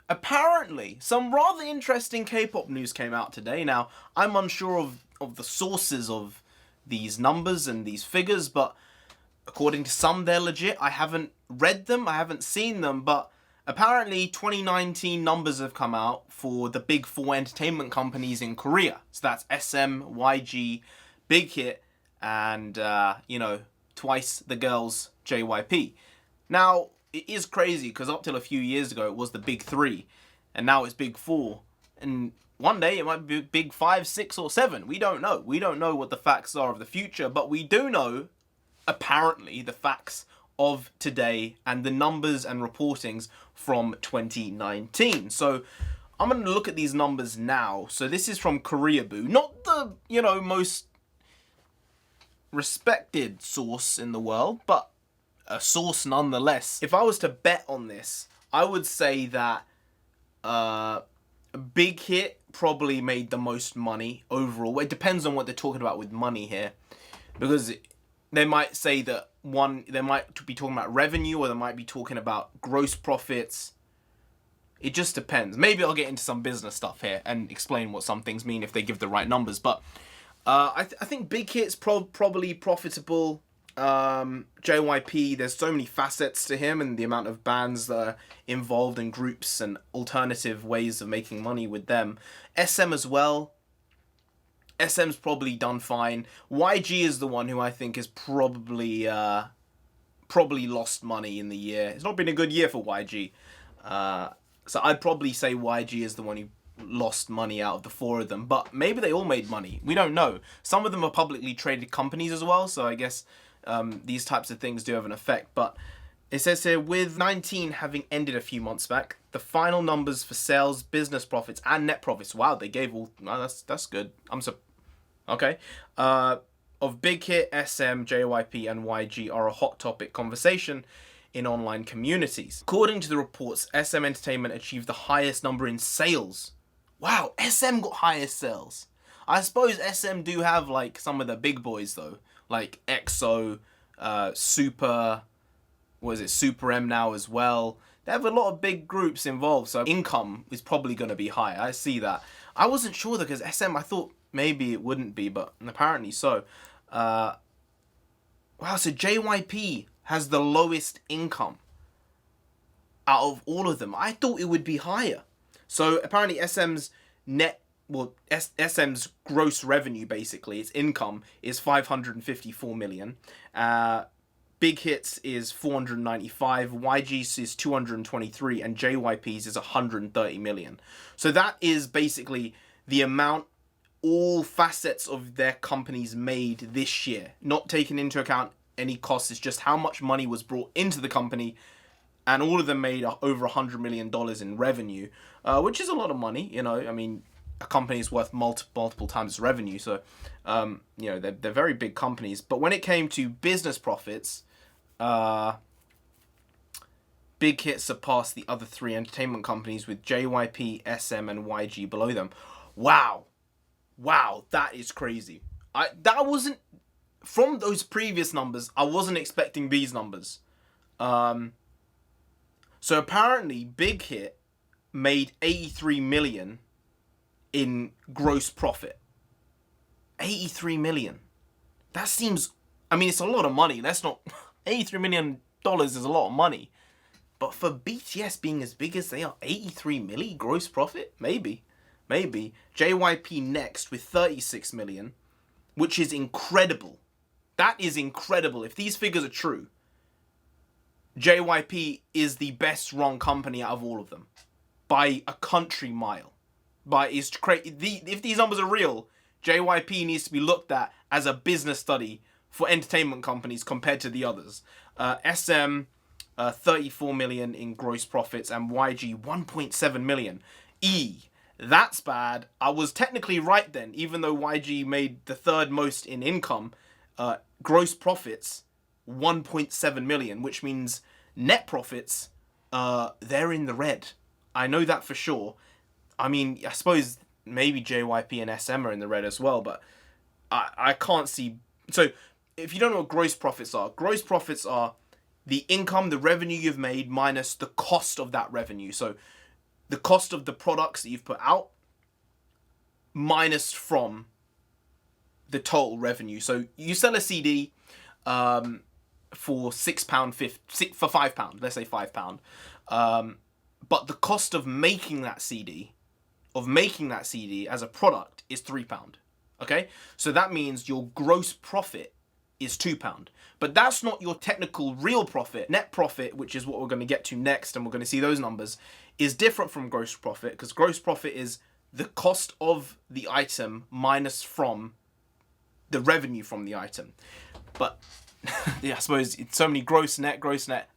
apparently, some rather interesting K-pop news came out today. Now, I'm unsure of the sources of these numbers and these figures, but according to some, they're legit. I haven't read them, I haven't seen them, but apparently 2019 numbers have come out for the big four entertainment companies in Korea. So that's SM, YG, Big Hit, and, twice the girls, JYP. Now, it is crazy because up till a few years ago, it was the big three, and now it's big four. And one day it might be big 5, 6, or 7. We don't know. We don't know what the facts are of the future, but we do know, apparently, the facts of today and the numbers and reportings from 2019. So I'm going to look at these numbers now. So this is from Koreaboo, not the, most respected source in the world, but a source nonetheless. If I was to bet on this, I would say that Big Hit probably made the most money overall. It depends on what they're talking about with money here, because they might say that they might be talking about revenue, or they might be talking about gross profits. It just depends. Maybe I'll get into some business stuff here and explain what some things mean if they give the right numbers. But I think Big Hit's probably profitable. JYP, there's so many facets to him, and the amount of bands that are involved in groups and alternative ways of making money with them. SM as well. SM's probably done fine. YG is the one who I think is probably lost money in the year. It's not been a good year for YG. So I'd probably say YG is the one who lost money out of the four of them. But maybe they all made money. We don't know. Some of them are publicly traded companies as well, so I guess these types of things do have an effect. But it says here, with 19 having ended a few months back, the final numbers for sales, business profits, and net profits. Wow, they gave all. Wow, that's good. Okay. Of Big Hit, SM, JYP, and YG are a hot topic conversation in online communities. According to the reports, SM Entertainment achieved the highest number in sales. Wow, SM got highest sales. I suppose SM do have like some of the big boys though, like EXO, Super M now as well. They have a lot of big groups involved, so income is probably going to be high. I see that. I wasn't sure though, because SM, I thought maybe it wouldn't be, but apparently so. Wow, so JYP has the lowest income out of all of them. I thought it would be higher. So apparently SM's SM's gross revenue, basically, its income, is 554 million. Big Hit's is 495, YG's is 223, and JYP's is 130 million. So that is basically the amount all facets of their companies made this year. Not taking into account any costs, it's just how much money was brought into the company, and all of them made over $100 million in revenue, which is a lot of money, I mean, a company is worth multiple times its revenue, so, they're very big companies. But when it came to business profits, Big Hit surpassed the other three entertainment companies with JYP, SM, and YG below them. Wow, that is crazy. That wasn't, from those previous numbers, I wasn't expecting these numbers. So apparently Big Hit made 83 million in gross profit. 83 million. That seems, it's a lot of money. Let's not, $83 million is a lot of money. But for BTS being as big as they are, 83 million gross profit? Maybe. JYP next with 36 million, which is incredible. That is incredible. If these figures are true, JYP is the best run company out of all of them by a country mile. If these numbers are real, JYP needs to be looked at as a business study for entertainment companies compared to the others. SM, 34 million in gross profits, and YG 1.7 million. That's bad. I was technically right then, even though YG made the third most in income. Gross profits 1.7 million, which means net profits, they're in the red. I know that for sure. I suppose maybe JYP and SM are in the red as well, but I can't see. So if you don't know what gross profits are the income, the revenue you've made minus the cost of that revenue. So the cost of the products that you've put out minus from the total revenue. So you sell a CD for £6.50, for £5, let's say £5. But the cost of making that CD, as a product is £3. Okay? So that means your gross profit is £2. But that's not your technical real profit. Net profit, which is what we're going to get to next, and we're going to see those numbers, is different from gross profit, because gross profit is the cost of the item minus from the revenue from the item. But yeah, I suppose it's so many gross, net,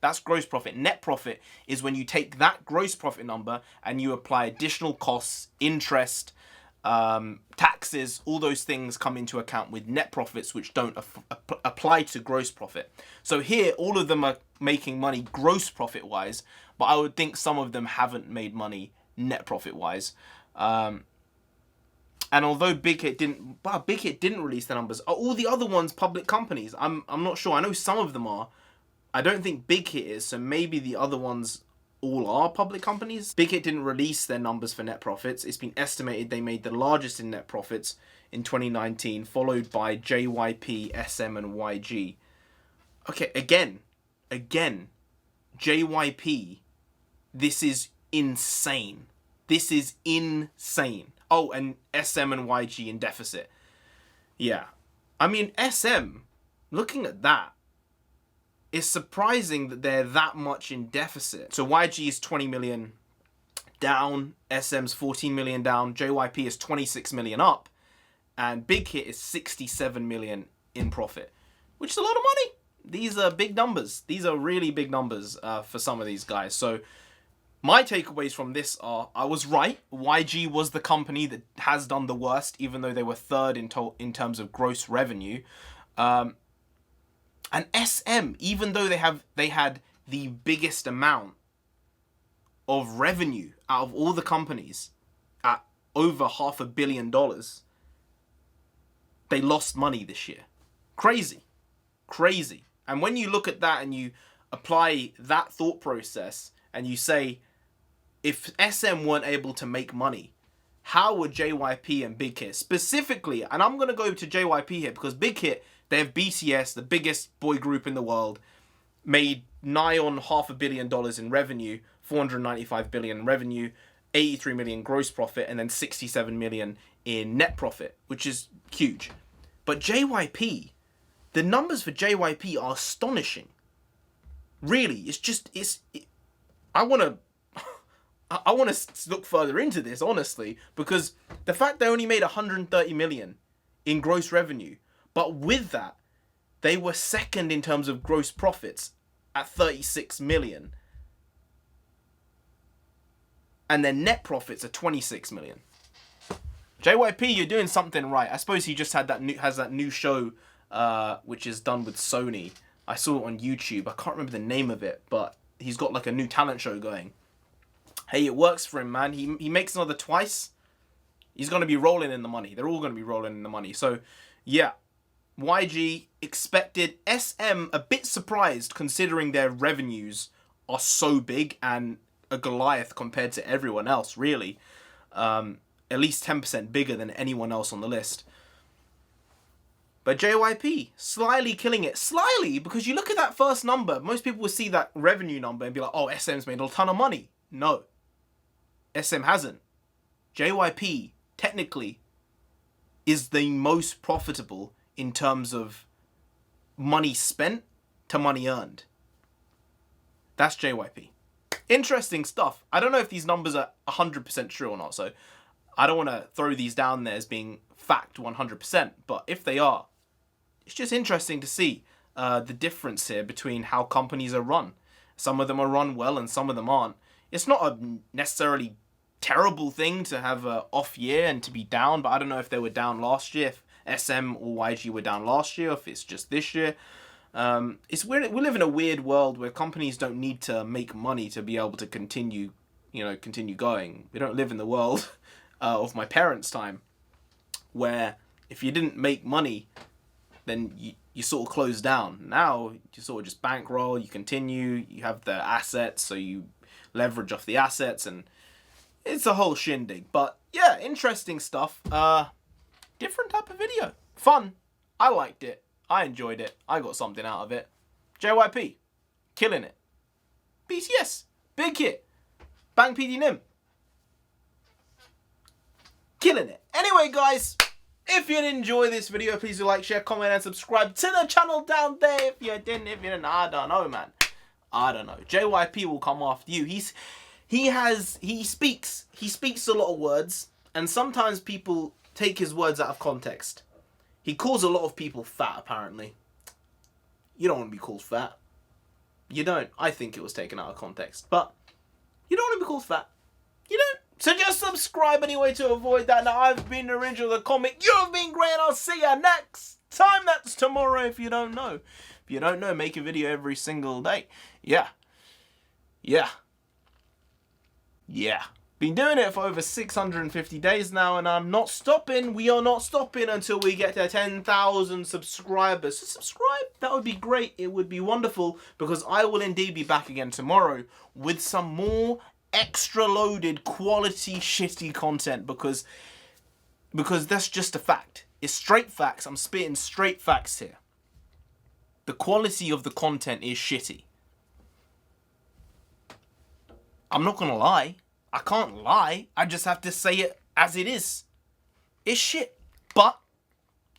that's gross profit. Net profit is when you take that gross profit number and you apply additional costs, interest, taxes, all those things come into account with net profits, which don't apply to gross profit. So here, all of them are making money gross profit wise, but I would think some of them haven't made money net profit wise. And although BIGHIT didn't release the numbers. Are all the other ones public companies? I'm not sure. I know some of them are. I don't think BIGHIT is, so maybe the other ones all are public companies. BIGHIT didn't release their numbers for net profits. It's been estimated they made the largest in net profits in 2019, followed by JYP, SM, and YG. Okay, again, JYP, this is insane. This is insane. Oh, and SM and YG in deficit. Yeah. I mean, SM, looking at that, it's surprising that they're that much in deficit. So YG is 20 million down, SM's 14 million down, JYP is 26 million up, and BIGHIT is 67 million in profit, which is a lot of money. These are big numbers. These are really big numbers for some of these guys. So my takeaways from this are, I was right. YG was the company that has done the worst, even though they were third in terms of gross revenue. And SM, even though they had the biggest amount of revenue out of all the companies at over $500 million, they lost money this year. Crazy. And when you look at that and you apply that thought process and you say, if SM weren't able to make money, how would JYP and BIGHIT specifically, and I'm going to go to JYP here because BIGHIT, they have BTS, the biggest boy group in the world, made nigh on $500 million in revenue, 495 billion in revenue, 83 million gross profit, and then 67 million in net profit, which is huge. But JYP, the numbers for JYP are astonishing. Really, I want to look further into this, honestly, because the fact they only made 130 million in gross revenue, but with that, they were second in terms of gross profits at 36 million. And their net profits are 26 million. JYP, you're doing something right. I suppose he just has that new show, which is done with Sony. I saw it on YouTube. I can't remember the name of it, but he's got like a new talent show going. Hey, it works for him, man. He makes another twice. He's going to be rolling in the money. They're all going to be rolling in the money. So, yeah. YG expected. SM, a bit surprised considering their revenues are so big and a Goliath compared to everyone else, really. At least 10% bigger than anyone else on the list. But JYP, slyly killing it. Slyly, because you look at that first number, most people will see that revenue number and be like, oh, SM's made a ton of money. No. SM hasn't. JYP, technically, is the most profitable in terms of money spent to money earned. That's JYP. Interesting stuff. I don't know if these numbers are 100% true or not, so I don't want to throw these down there as being fact 100%, but if they are, it's just interesting to see the difference here between how companies are run. Some of them are run well and some of them aren't. It's not a necessarily terrible thing to have an off year and to be down, but I don't know if they were down last year, if SM or YG were down last year, if it's just this year. It's weird. We live in a weird world where companies don't need to make money to be able to continue going. We don't live in the world of my parents' time, where if you didn't make money, then you sort of close down. Now you sort of just bankroll, you continue, you have the assets, so you leverage off the assets, and it's a whole shindig. But yeah, interesting stuff. Different type of video. Fun. I liked it. I enjoyed it. I got something out of it. JYP, killing it. BTS, big hit. Bang PD Nim, killing it. Anyway, guys, if you did enjoy this video, please do like, share, comment, and subscribe to the channel down there. If you didn't, I don't know, man. I don't know. JYP will come after you. He speaks a lot of words, and sometimes people take his words out of context. He calls a lot of people fat, apparently. You don't want to be called fat. You don't. I think it was taken out of context, but you don't want to be called fat. You don't. So just subscribe anyway to avoid that. Now, I've been NarendraTheComic. You've been great. I'll see you next time. That's tomorrow if you don't know. If you don't know, make a video every single day. Yeah. Been doing it for over 650 days now, and I'm not stopping. We are not stopping until we get to 10,000 subscribers. So subscribe. That would be great. It would be wonderful, because I will indeed be back again tomorrow with some more extra loaded quality shitty content, because that's just a fact. It's straight facts. I'm spitting straight facts here. The quality of the content is shitty. I'm not gonna lie. I can't lie. I just have to say it as it is. It's shit. But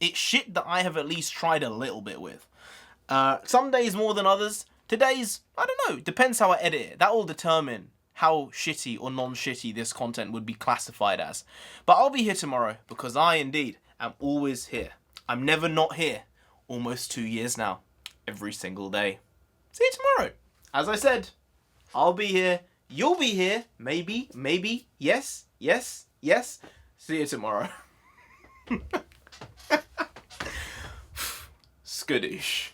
it's shit that I have at least tried a little bit with. Some days more than others. Today's, I don't know. Depends how I edit it. That will determine how shitty or non-shitty this content would be classified as. But I'll be here tomorrow, because I indeed am always here. I'm never not here. Almost 2 years now. Every single day. See you tomorrow. As I said, I'll be here. You'll be here. Maybe. Yes. See you tomorrow. Skadoosh.